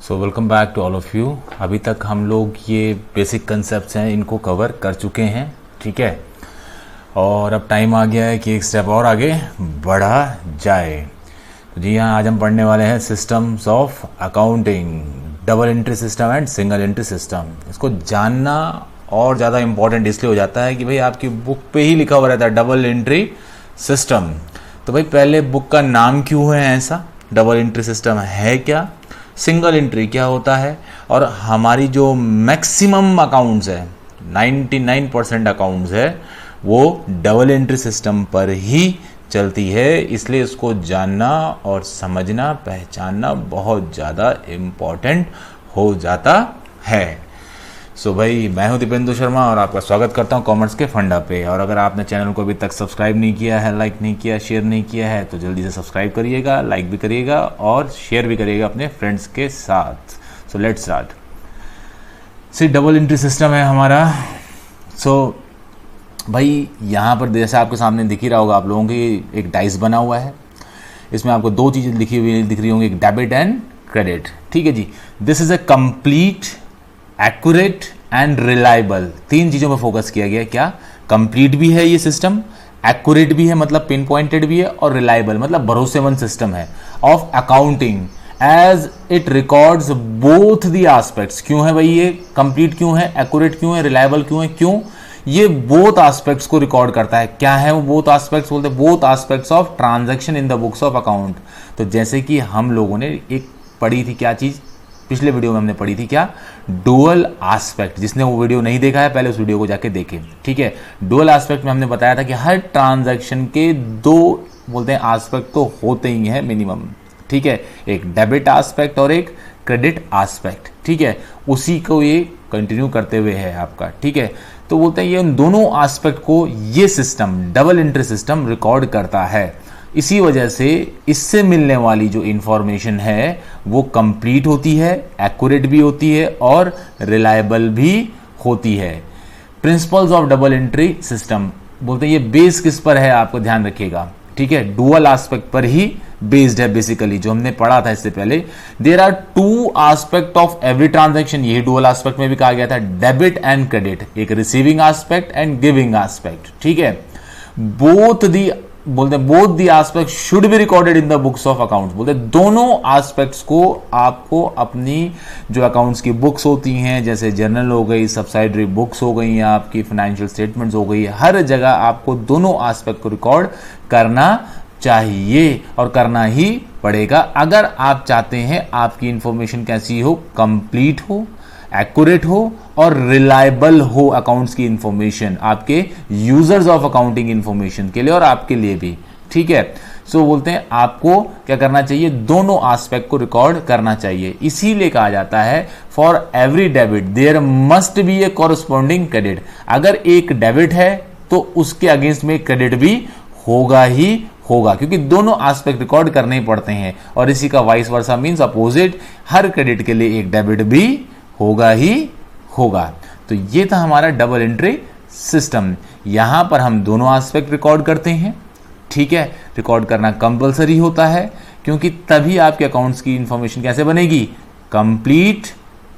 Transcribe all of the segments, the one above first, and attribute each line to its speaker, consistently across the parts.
Speaker 1: So welcome back to all of you. अभी तक हम लोग ये बेसिक कंसेप्ट्स हैं इनको कवर कर चुके हैं, ठीक है। और अब टाइम आ गया है कि एक स्टेप और आगे बढ़ा जाए। तो जी हाँ, आज हम पढ़ने वाले हैं systems of accounting, double entry system and single entry system. इसको जानना और ज़्यादा इम्पोर्टेंट इसलिए हो जाता है कि भाई आपकी बुक पे ही लिखा हुआ रहता है डबल एंट्री सिस्टम। तो भाई पहले बुक का नाम क्यों है ऐसा, डबल एंट्री सिस्टम है क्या, सिंगल एंट्री क्या होता है, और हमारी जो मैक्सिमम अकाउंट्स है 99% अकाउंट्स है वो डबल एंट्री सिस्टम पर ही चलती है। इसलिए इसको जानना और समझना, पहचानना बहुत ज़्यादा इम्पॉर्टेंट हो जाता है। सो भाई मैं हूं दीपेंदु शर्मा और आपका स्वागत करता हूं कॉमर्स के फंडा पे। और अगर आपने चैनल को अभी तक सब्सक्राइब नहीं किया है, लाइक नहीं किया, शेयर नहीं किया है तो जल्दी से सब्सक्राइब करिएगा, लाइक भी करिएगा और शेयर भी करिएगा अपने फ्रेंड्स के साथ। So let's start. See double entry system है हमारा। सो भाई यहाँ पर जैसे आपके सामने दिख ही रहा होगा आप लोगों की, एक डाइस बना हुआ है। इसमें आपको दो चीज़ें लिखी हुई दिख रही होंगी, एक डेबिट एंड क्रेडिट, ठीक है जी। This is a complete, accurate and reliable, तीन चीज़ों पर फोकस किया गया। क्या कंप्लीट भी है ये सिस्टम, एक्यूरेट भी है मतलब पिन पॉइंटेड भी है, और रिलायबल मतलब भरोसेमंद सिस्टम है of accounting as it records both the aspects. क्यों है भाई ये कंप्लीट, क्यों है एक्यूरेट, क्यों है रिलायबल, क्यों है, क्यों ये बोथ एस्पेक्ट्स को रिकॉर्ड करता है। क्या है वो बोथ एस्पेक्ट्स, बोलते हैं both aspects of transaction in the books of account. तो जैसे कि हम लोगों ने एक पढ़ी थी क्या चीज, पिछले वीडियो में हमने पढ़ी थी क्या, डुअल एस्पेक्ट। जिसने वो वीडियो नहीं देखा है पहले उस वीडियो को जाके देखें, ठीक है। डुअल एस्पेक्ट में हमने बताया था कि हर ट्रांजैक्शन के दो बोलते हैं एस्पेक्ट तो होते ही हैं मिनिमम, ठीक है। एक डेबिट एस्पेक्ट और एक क्रेडिट एस्पेक्ट, ठीक है। उसी को ये कंटिन्यू करते हुए है आपका, ठीक है। तो बोलते हैं ये उन दोनों एस्पेक्ट को ये system double entry system record करता है। इसी वजह से इससे मिलने वाली जो इंफॉर्मेशन है वो कंप्लीट होती है, एक्यूरेट भी होती है और रिलायबल भी होती है। Principles of double entry system बोलते हैं ये बेस किस पर है आपको ध्यान रखिएगा, ठीक है। डुअल एस्पेक्ट पर ही बेस्ड है बेसिकली, जो हमने पढ़ा था इससे पहले। There are two aspect of every transaction, यही डुअल एस्पेक्ट में भी कहा गया था, डेबिट एंड क्रेडिट, एक receiving aspect and giving aspect, ठीक है। बोथ दी बोलते हैं both the aspect should be recorded in the books of accounts. बोलते हैं दोनों एस्पेक्ट्स को आपको अपनी जो अकाउंट्स की बुक्स होती हैं, जैसे जर्नल हो गई, सब्सिडरी बुक्स हो गई, आपकी फाइनेंशियल स्टेटमेंट्स हो गई, हर जगह आपको दोनों एस्पेक्ट को रिकॉर्ड करना चाहिए और करना ही पड़ेगा अगर आप चाहते हैं आपकी इंफॉर्मेशन कैसी हो, कंप्लीट हो, एक्यूरेट हो और रिलायबल हो अकाउंट्स की इंफॉर्मेशन आपके यूजर्स ऑफ अकाउंटिंग इंफॉर्मेशन के लिए और आपके लिए भी, ठीक है। सो बोलते हैं आपको क्या करना चाहिए, दोनों एस्पेक्ट को रिकॉर्ड करना चाहिए। इसीलिए कहा जाता है for every debit there must be a corresponding credit. अगर एक डेबिट है तो उसके अगेंस्ट में क्रेडिट भी होगा ही होगा, क्योंकि दोनों एस्पेक्ट रिकॉर्ड करने ही पड़ते हैं। और इसी का वाइस वर्सा मींस अपोजिट, हर क्रेडिट के लिए एक डेबिट भी होगा ही होगा। तो ये था हमारा डबल एंट्री सिस्टम। यहां पर हम दोनों एस्पेक्ट रिकॉर्ड करते हैं, ठीक है। रिकॉर्ड करना कंपलसरी होता है क्योंकि तभी आपके अकाउंट्स की इंफॉर्मेशन कैसे बनेगी, कंप्लीट,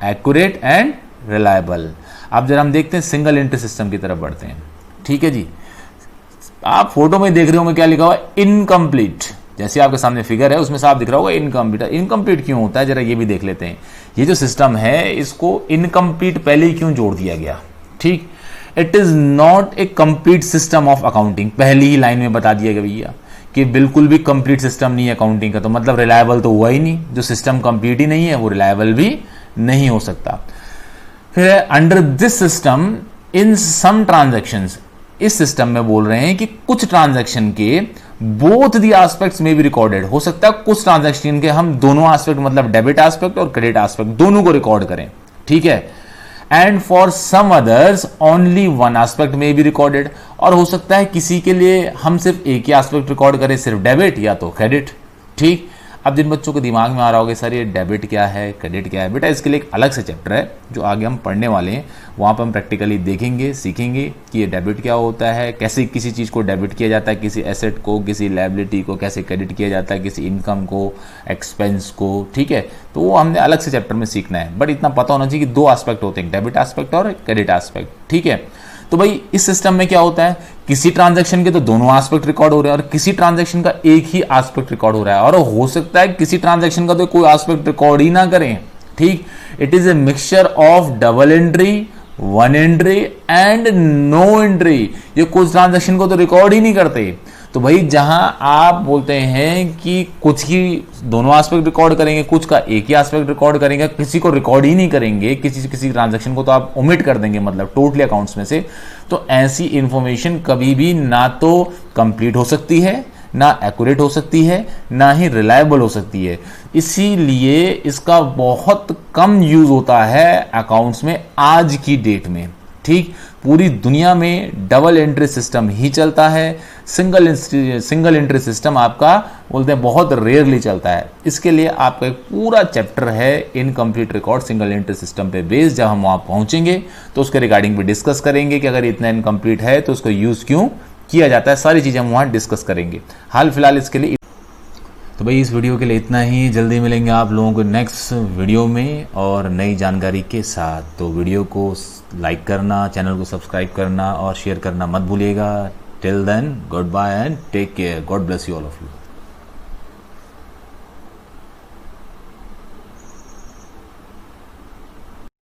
Speaker 1: एक्यूरेट एंड रिलायबल। अब जरा हम देखते हैं सिंगल एंट्री सिस्टम की तरफ बढ़ते हैं, ठीक है जी। आप फोटो में देख रहे होंगे क्या लिखा हुआ है, इनकम्प्लीट। जैसे आपके सामने फिगर है उसमें साफ दिख रहा होगा इनकम्प्लीट। इनकम्प्लीट क्यों होता है जरा ये भी देख लेते हैं। ये जो सिस्टम है इसको इनकम्प्लीट पहले ही क्यों जोड़ दिया गया, ठीक। It is not a complete system of accounting, पहली ही लाइन में बता दिया गया भैया कि बिल्कुल भी कंप्लीट सिस्टम नहीं है अकाउंटिंग का, तो मतलब रिलायबल तो हुआ ही नहीं। जो सिस्टम कंप्लीट ही नहीं है वो रिलायबल भी नहीं हो सकता। फिर under this system in some transactions, इस सिस्टम में बोल रहे हैं कि कुछ ट्रांजैक्शन के बोथ दी एस्पेक्ट्स में भी रिकॉर्डेड हो सकता है। कुछ ट्रांजैक्शन के हम दोनों एस्पेक्ट मतलब डेबिट एस्पेक्ट और क्रेडिट एस्पेक्ट दोनों को रिकॉर्ड करें, ठीक है। And for some others only one aspect में भी रिकॉर्डेड, और हो सकता है किसी के लिए हम सिर्फ एक ही एस्पेक्ट रिकॉर्ड करें, सिर्फ डेबिट या तो क्रेडिट, ठीक। अब जिन बच्चों को दिमाग में आ रहा होगा सर ये डेबिट क्या है, क्रेडिट क्या है, बेटा इसके लिए एक अलग से चैप्टर है जो आगे हम पढ़ने वाले हैं। वहाँ पर हम प्रैक्टिकली देखेंगे, सीखेंगे कि ये डेबिट क्या होता है, कैसे किसी चीज़ को डेबिट किया जाता है, किसी एसेट को, किसी लायबिलिटी को कैसे क्रेडिट किया जाता है, किसी इनकम को, एक्सपेंस को, ठीक है। तो वो हमने अलग से चैप्टर में सीखना है, बट इतना पता होना चाहिए कि दो एस्पेक्ट होते हैं, डेबिट एस्पेक्ट और क्रेडिट एस्पेक्ट, ठीक है। तो भाई इस सिस्टम में क्या होता है, किसी ट्रांजैक्शन के तो दोनों एस्पेक्ट रिकॉर्ड हो रहे हैं और किसी ट्रांजैक्शन का एक ही एस्पेक्ट रिकॉर्ड हो रहा है, और हो सकता है किसी ट्रांजैक्शन का तो कोई एस्पेक्ट रिकॉर्ड ही ना करें, ठीक। It is a mixture of double entry, one entry and no entry. ये कुछ ट्रांजैक्शन को तो रिकॉर्ड ही नहीं करते। तो भाई जहां आप बोलते हैं कि कुछ की दोनों एस्पेक्ट रिकॉर्ड करेंगे, कुछ का एक ही एस्पेक्ट रिकॉर्ड करेंगे, किसी को रिकॉर्ड ही नहीं करेंगे, किसी ट्रांजैक्शन को तो आप ओमिट कर देंगे, मतलब टोटली अकाउंट्स में से, तो ऐसी इंफॉर्मेशन कभी भी ना तो कंप्लीट हो सकती है, ना एक्यूरेट हो सकती है, ना ही रिलायबल हो सकती है। इसीलिए इसका बहुत कम यूज होता है अकाउंट्स में आज की डेट में, ठीक। पूरी दुनिया में डबल एंट्री सिस्टम ही चलता है, सिंगल एंट्री सिस्टम आपका बोलते हैं बहुत रेयरली चलता है। इसके लिए आपका एक पूरा चैप्टर है incomplete record single entry system पे बेस्ड। जब हम वहां पहुंचेंगे तो उसके रिगार्डिंग भी डिस्कस करेंगे कि अगर इतना इनकम्प्लीट है तो उसको यूज क्यों किया जाता है, सारी चीजें हम वहां डिस्कस करेंगे। हाल फिलहाल इसके लिए तो भाई इस वीडियो के लिए इतना ही। जल्दी मिलेंगे आप लोगों को नेक्स्ट वीडियो में और नई जानकारी के साथ। तो वीडियो को लाइक करना, चैनल को सब्सक्राइब करना और शेयर करना मत भूलिएगा। Till then goodbye and take care. God bless you all of you.